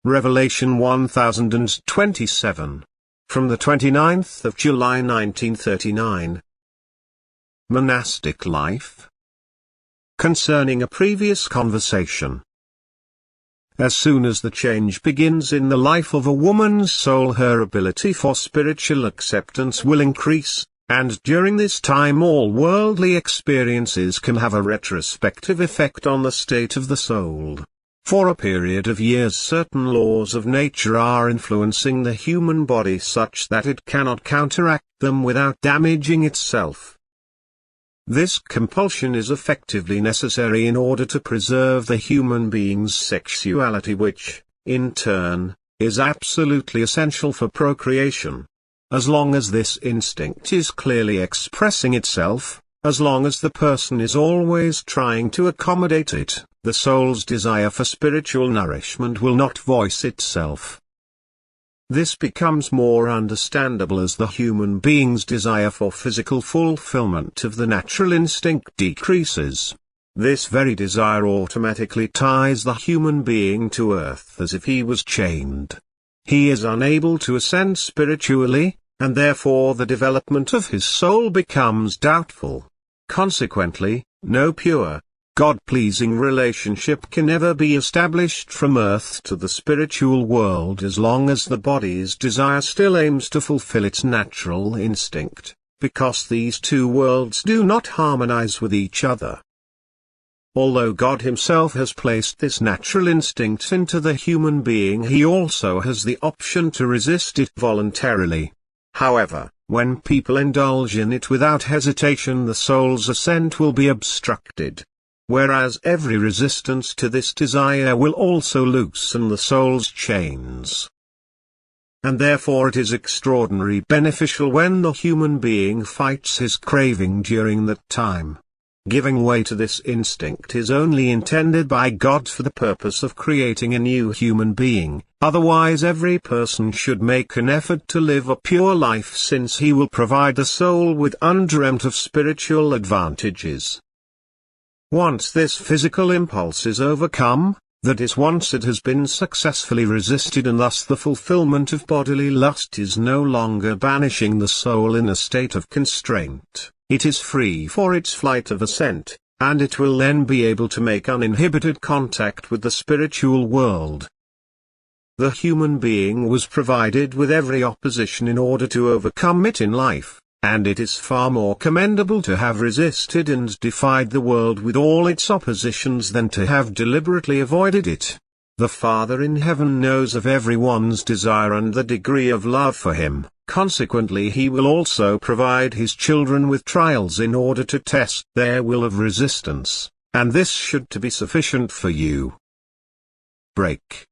Revelation 1027. From the 29th of July 1939. Monastic life. Concerning a previous conversation. As soon as the change begins in the life of a woman's soul, her ability for spiritual acceptance will increase, and during this time all worldly experiences can have a retrospective effect on the state of the soul. For a period of years certain laws of nature are influencing the human body such that it cannot counteract them without damaging itself. This compulsion is effectively necessary in order to preserve the human being's sexuality, which, in turn, is absolutely essential for procreation. As long as this instinct is clearly expressing itself, as long as the person is always trying to accommodate it, the soul's desire for spiritual nourishment will not voice itself. This becomes more understandable as the human being's desire for physical fulfillment of the natural instinct decreases. This very desire automatically ties the human being to earth as if he was chained. He is unable to ascend spiritually, and therefore the development of his soul becomes doubtful. Consequently, no pure, God-pleasing relationship can ever be established from earth to the spiritual world as long as the body's desire still aims to fulfill its natural instinct, because these two worlds do not harmonize with each other. Although God himself has placed this natural instinct into the human being, he also has the option to resist it voluntarily. However, when people indulge in it without hesitation, the soul's ascent will be obstructed. Whereas every resistance to this desire will also loosen the soul's chains. And therefore it is extraordinarily beneficial when the human being fights his craving during that time. Giving way to this instinct is only intended by God for the purpose of creating a new human being, otherwise every person should make an effort to live a pure life, since he will provide the soul with undreamt of spiritual advantages. Once this physical impulse is overcome, that is, once it has been successfully resisted, and thus the fulfillment of bodily lust is no longer banishing the soul in a state of constraint, it is free for its flight of ascent, and it will then be able to make uninhibited contact with the spiritual world. The human being was provided with every opposition in order to overcome it in life, and it is far more commendable to have resisted and defied the world with all its oppositions than to have deliberately avoided it. The Father in heaven knows of everyone's desire and the degree of love for him, consequently he will also provide his children with trials in order to test their will of resistance, and this should to be sufficient for you. Break.